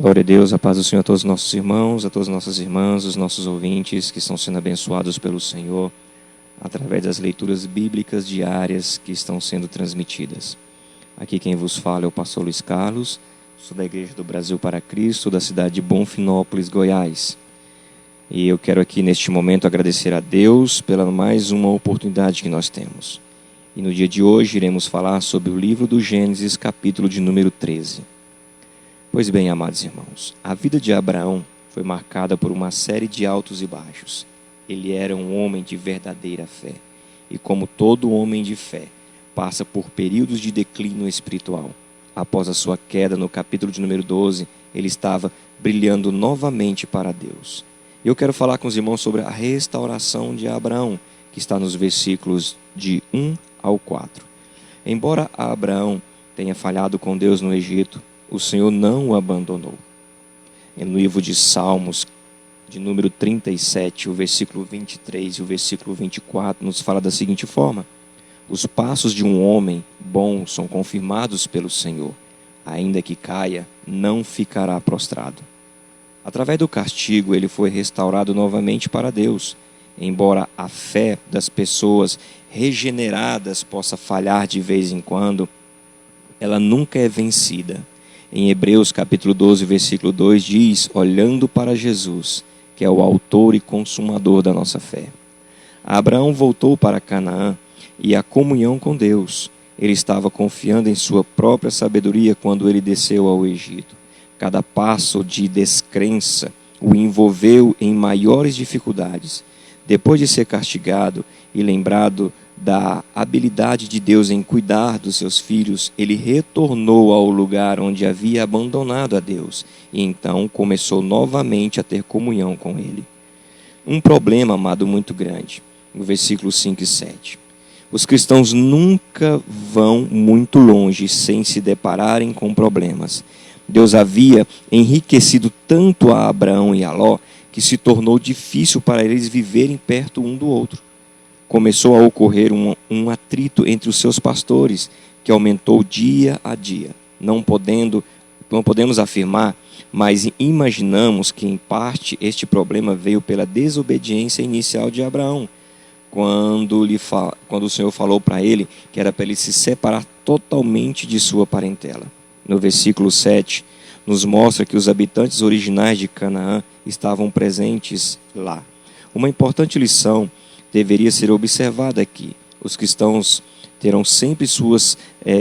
Glória a Deus, a paz do Senhor a todos os nossos irmãos, a todas as nossas irmãs, os nossos ouvintes que estão sendo abençoados pelo Senhor através das leituras bíblicas diárias que estão sendo transmitidas. Aqui quem vos fala é o pastor Luiz Carlos, sou da Igreja do Brasil para Cristo, da cidade de Bonfinópolis, Goiás. E eu quero aqui neste momento agradecer a Deus pela mais uma oportunidade que nós temos. E no dia de hoje iremos falar sobre o livro do Gênesis, capítulo de número 13. Pois bem, amados irmãos, a vida de Abraão foi marcada por uma série de altos e baixos. Ele era um homem de verdadeira fé. E como todo homem de fé, passa por períodos de declínio espiritual. Após a sua queda, no capítulo de número 12, ele estava brilhando novamente para Deus. Eu quero falar com os irmãos sobre a restauração de Abraão, que está nos versículos de 1 ao 4. Embora Abraão tenha falhado com Deus no Egito, o Senhor não o abandonou. No livro de Salmos, de número 37, o versículo 23 e o versículo 24, nos fala da seguinte forma: os passos de um homem bom são confirmados pelo Senhor. Ainda que caia, não ficará prostrado. Através do castigo, ele foi restaurado novamente para Deus. Embora a fé das pessoas regeneradas possa falhar de vez em quando, ela nunca é vencida. Em Hebreus capítulo 12, versículo 2 diz: olhando para Jesus, que é o autor e consumador da nossa fé. Abraão voltou para Canaã e a comunhão com Deus. Ele estava confiando em sua própria sabedoria quando ele desceu ao Egito. Cada passo de descrença o envolveu em maiores dificuldades. Depois de ser castigado e lembrado da habilidade de Deus em cuidar dos seus filhos, ele retornou ao lugar onde havia abandonado a Deus e então começou novamente a ter comunhão com ele. Um problema, amado, muito grande, no versículos 5 e 7. Os cristãos nunca vão muito longe sem se depararem com problemas. Deus havia enriquecido tanto a Abraão e a Ló que se tornou difícil para eles viverem perto um do outro. Começou a ocorrer um atrito entre os seus pastores, que aumentou dia a dia. Não podemos afirmar, mas imaginamos que, em parte, este problema veio pela desobediência inicial de Abraão, quando o Senhor falou para ele que era para ele se separar totalmente de sua parentela. No versículo 7, nos mostra que os habitantes originais de Canaã estavam presentes lá. Uma importante lição deveria ser observada aqui. Os cristãos terão sempre suas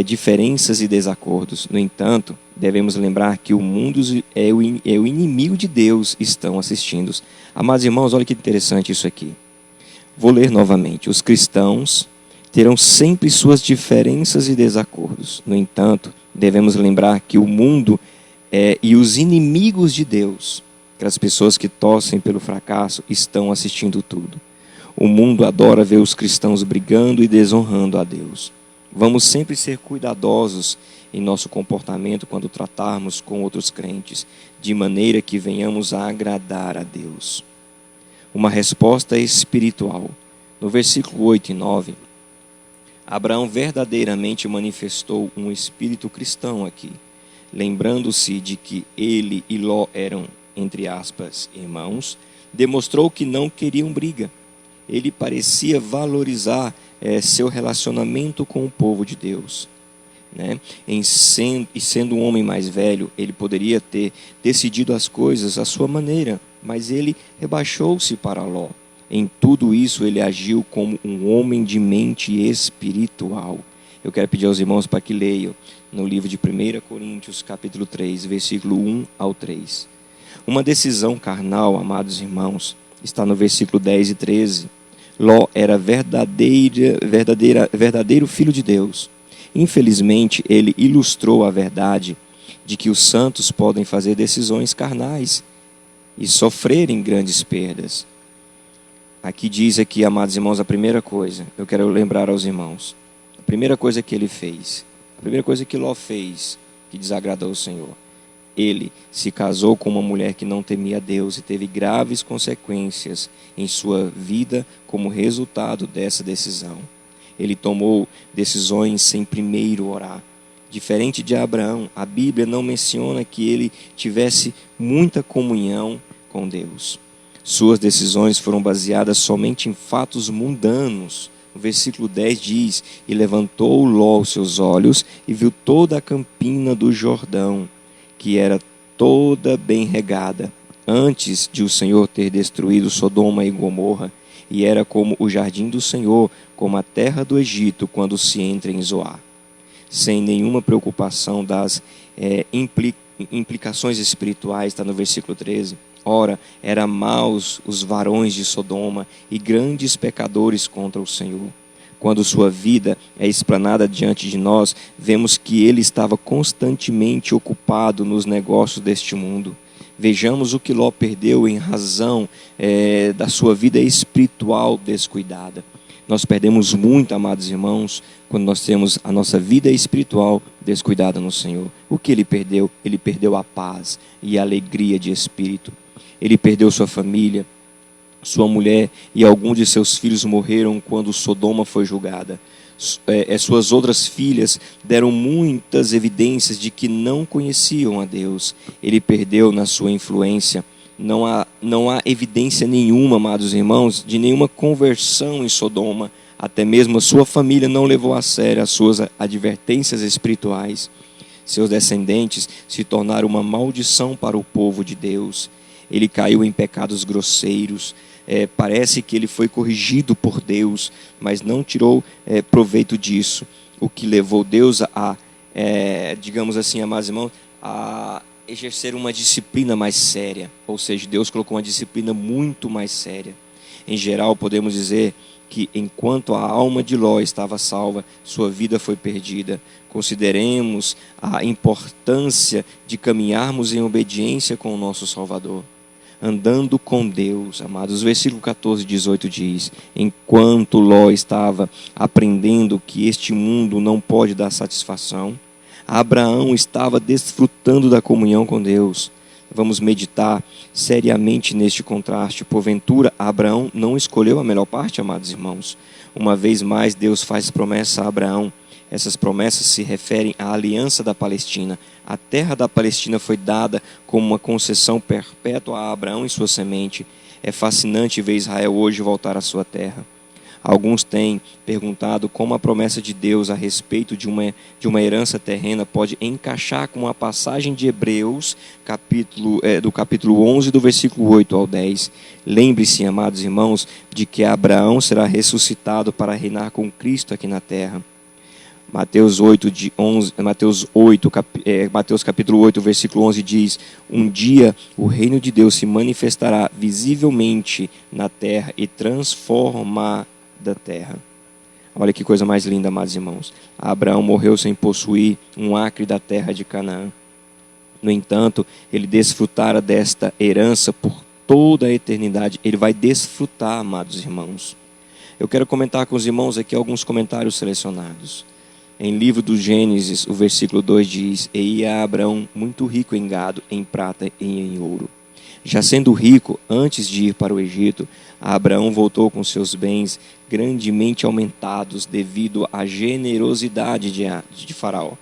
diferenças e desacordos. No entanto, devemos lembrar que o mundo é o inimigo de Deus estão assistindo. Amados irmãos, olha que interessante isso aqui. Vou ler novamente. Os cristãos terão sempre suas diferenças e desacordos. No entanto, devemos lembrar que o mundo e os inimigos de Deus, aquelas pessoas que torcem pelo fracasso, estão assistindo tudo. O mundo adora ver os cristãos brigando e desonrando a Deus. Vamos sempre ser cuidadosos em nosso comportamento quando tratarmos com outros crentes, de maneira que venhamos a agradar a Deus. Uma resposta espiritual. No versículo 8 e 9, Abraão verdadeiramente manifestou um espírito cristão aqui, lembrando-se de que ele e Ló eram, entre aspas, irmãos, demonstrou que não queriam briga. Ele parecia valorizar seu relacionamento com o povo de Deus. Né? Sendo um homem mais velho, ele poderia ter decidido as coisas à sua maneira, mas ele rebaixou-se para Ló. Em tudo isso, ele agiu como um homem de mente espiritual. Eu quero pedir aos irmãos para que leiam no livro de 1 Coríntios, capítulo 3, versículo 1 ao 3. Uma decisão carnal, amados irmãos, está no versículo 10 e 13. Ló era verdadeiro filho de Deus. Infelizmente, ele ilustrou a verdade de que os santos podem fazer decisões carnais e sofrerem grandes perdas. Aqui diz aqui, amados irmãos, a primeira coisa, eu quero lembrar aos irmãos, a primeira coisa que ele fez, a primeira coisa que Ló fez, que desagradou o Senhor. Ele se casou com uma mulher que não temia Deus e teve graves consequências em sua vida como resultado dessa decisão. Ele tomou decisões sem primeiro orar, Diferente de Abraão, a Bíblia não menciona que ele tivesse muita comunhão com Deus. Suas decisões foram baseadas somente em fatos mundanos. O versículo 10 diz: E levantou Ló os seus olhos e viu toda a campina do Jordão, que era toda bem regada, antes de o Senhor ter destruído Sodoma e Gomorra, e era como o jardim do Senhor, como a terra do Egito, quando se entra em Zoar. Sem nenhuma preocupação das implicações espirituais, está no versículo 13. Ora, eram maus os varões de Sodoma e grandes pecadores contra o Senhor. Quando sua vida é explanada diante de nós, vemos que ele estava constantemente ocupado nos negócios deste mundo. Vejamos o que Ló perdeu em razão da sua vida espiritual descuidada. Nós perdemos muito, amados irmãos, quando nós temos a nossa vida espiritual descuidada no Senhor. O que ele perdeu? Ele perdeu a paz e a alegria de espírito. Ele perdeu sua família, sua mulher e alguns de seus filhos morreram quando Sodoma foi julgada. Suas outras filhas deram muitas evidências de que não conheciam a Deus. Ele perdeu na sua influência. Não há evidência nenhuma, amados irmãos, de nenhuma conversão em Sodoma. Até mesmo a sua família não levou a sério as suas advertências espirituais. Seus descendentes se tornaram uma maldição para o povo de Deus. Ele caiu em pecados grosseiros. Parece que ele foi corrigido por Deus, mas não tirou proveito disso. O que levou Deus digamos assim, amados irmãos, a exercer uma disciplina mais séria. Ou seja, Deus colocou uma disciplina muito mais séria. Em geral, podemos dizer que enquanto a alma de Ló estava salva, sua vida foi perdida. Consideremos a importância de caminharmos em obediência com o nosso Salvador. Andando com Deus, amados. O versículo 14 e 18 diz: Enquanto Ló estava aprendendo que este mundo não pode dar satisfação, Abraão estava desfrutando da comunhão com Deus. Vamos meditar seriamente neste contraste. Porventura, Abraão não escolheu a melhor parte, amados irmãos. Uma vez mais, Deus faz promessa a Abraão. Essas promessas se referem à aliança da Palestina. A terra da Palestina foi dada como uma concessão perpétua a Abraão e sua semente. É fascinante ver Israel hoje voltar à sua terra. Alguns têm perguntado como a promessa de Deus a respeito de uma herança terrena pode encaixar com a passagem de Hebreus, do capítulo 11, do versículo 8 ao 10. Lembre-se, amados irmãos, de que Abraão será ressuscitado para reinar com Cristo aqui na terra. Mateus capítulo 8, versículo 11 diz: Um dia o reino de Deus se manifestará visivelmente na terra e transformará da terra. Olha que coisa mais linda, amados irmãos. Abraão morreu sem possuir um acre da terra de Canaã. No entanto, ele desfrutara desta herança por toda a eternidade. Ele vai desfrutar, amados irmãos. Eu quero comentar com os irmãos aqui alguns comentários selecionados. Em livro do Gênesis, o versículo 2 diz: E ia Abraão muito rico em gado, em prata e em ouro. Já sendo rico, antes de ir para o Egito, Abraão voltou com seus bens grandemente aumentados devido à generosidade de Faraó.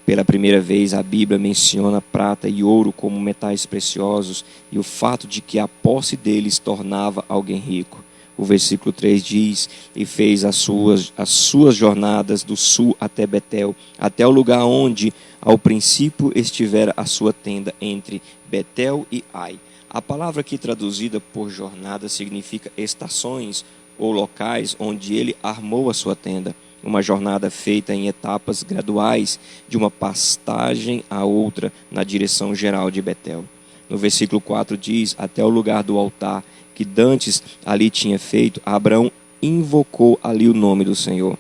Pela primeira vez, a Bíblia menciona prata e ouro como metais preciosos e o fato de que a posse deles tornava alguém rico. O versículo 3 diz: E fez as suas jornadas do sul até Betel, até o lugar onde ao princípio estivera a sua tenda, entre Betel e Ai. A palavra aqui traduzida por jornada significa estações ou locais onde ele armou a sua tenda. Uma jornada feita em etapas graduais, de uma pastagem a outra, na direção geral de Betel. No versículo 4 diz: Até o lugar do altar que dantes ali tinha feito, Abraão invocou ali o nome do Senhor.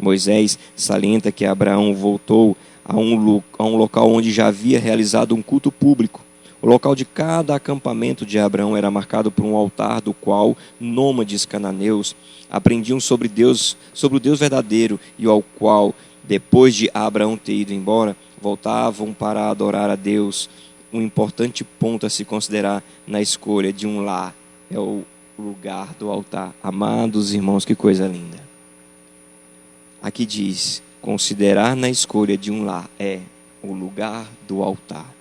Moisés salienta que Abraão voltou a um local onde já havia realizado um culto público. O local de cada acampamento de Abraão era marcado por um altar do qual nômades cananeus aprendiam sobre o Deus verdadeiro e ao qual, depois de Abraão ter ido embora, voltavam para adorar a Deus. Um importante ponto a se considerar na escolha de um lar é o lugar do altar. Amados irmãos, que coisa linda. Aqui diz: considerar na escolha de um lar é o lugar do altar.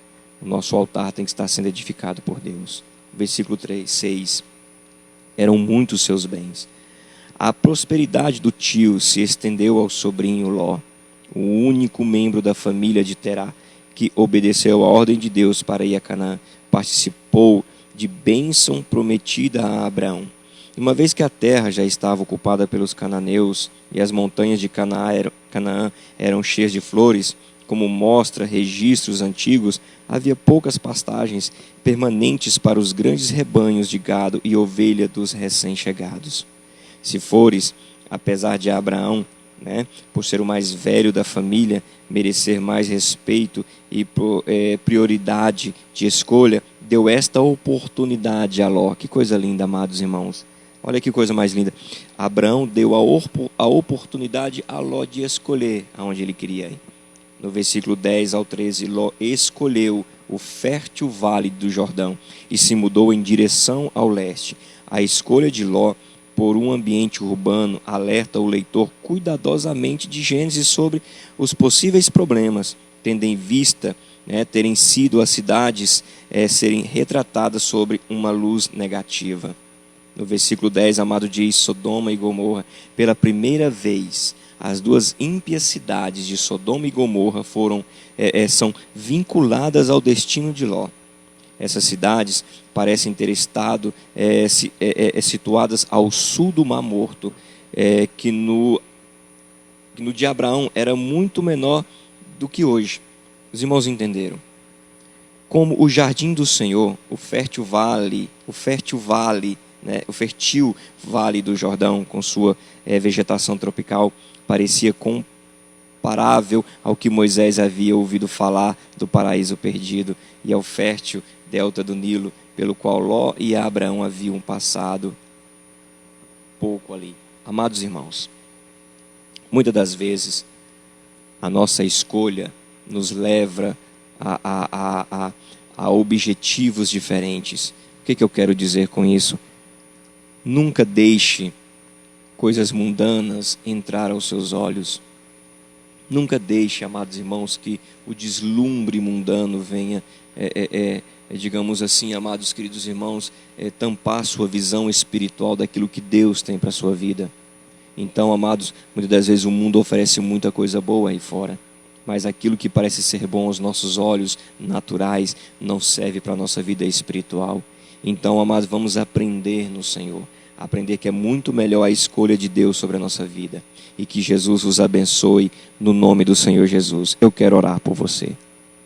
O nosso altar tem que estar sendo edificado por Deus. Versículo 6. Eram muitos seus bens. A prosperidade do tio se estendeu ao sobrinho Ló, o único membro da família de Terá, que obedeceu à ordem de Deus para ir a Canaã, participou de bênção prometida a Abraão. Uma vez que a terra já estava ocupada pelos cananeus e as montanhas de Canaã eram cheias de flores, como mostra registros antigos, havia poucas pastagens permanentes para os grandes rebanhos de gado e ovelha dos recém-chegados. Se fores, apesar de Abraão, por ser o mais velho da família, merecer mais respeito e prioridade de escolha, deu esta oportunidade a Ló. Que coisa linda, amados irmãos. Olha que coisa mais linda. Abraão deu a oportunidade a Ló de escolher aonde ele queria ir. No versículo 10 ao 13, Ló escolheu o fértil vale do Jordão e se mudou em direção ao leste. A escolha de Ló por um ambiente urbano alerta o leitor cuidadosamente de Gênesis sobre os possíveis problemas, tendo em vista terem sido as cidades serem retratadas sobre uma luz negativa. No versículo 10, amado, diz: Sodoma e Gomorra, pela primeira vez, as duas ímpias cidades de Sodoma e Gomorra são vinculadas ao destino de Ló. Essas cidades parecem ter estado situadas ao sul do Mar Morto, que no de Abraão era muito menor do que hoje. Os irmãos entenderam? Como o jardim do Senhor, o fértil vale, o fértil vale do Jordão, com sua vegetação tropical, parecia comparável ao que Moisés havia ouvido falar do paraíso perdido e ao fértil delta do Nilo, pelo qual Ló e Abraão haviam passado pouco ali. Amados irmãos, muitas das vezes a nossa escolha nos leva a objetivos diferentes. O que eu quero dizer com isso? Nunca deixe coisas mundanas entrar aos seus olhos. Nunca deixe, amados irmãos, que o deslumbre mundano venha, digamos assim, amados queridos irmãos, tampar sua visão espiritual daquilo que Deus tem para a sua vida. Então, amados, muitas das vezes o mundo oferece muita coisa boa aí fora, mas aquilo que parece ser bom aos nossos olhos naturais não serve para a nossa vida espiritual. Então, amados, vamos aprender no Senhor, aprender que é muito melhor a escolha de Deus sobre a nossa vida, e que Jesus vos abençoe no nome do Senhor Jesus. Eu quero orar por você.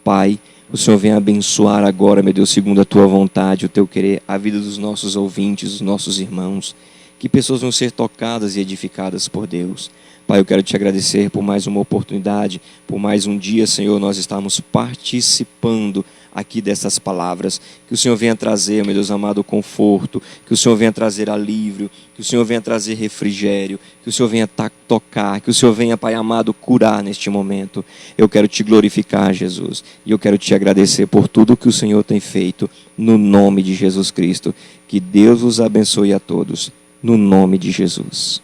Pai, o Senhor venha abençoar agora, meu Deus, segundo a tua vontade, o teu querer, a vida dos nossos ouvintes, dos nossos irmãos, que pessoas vão ser tocadas e edificadas por Deus. Pai, eu quero te agradecer por mais uma oportunidade, por mais um dia, Senhor, nós estamos participando aqui dessas palavras. Que o Senhor venha trazer, meu Deus amado, conforto, que o Senhor venha trazer alívio, que o Senhor venha trazer refrigério, que o Senhor venha tocar, que o Senhor venha, Pai amado, curar neste momento. Eu quero te glorificar, Jesus, e eu quero te agradecer por tudo que o Senhor tem feito, no nome de Jesus Cristo. Que Deus os abençoe a todos, no nome de Jesus.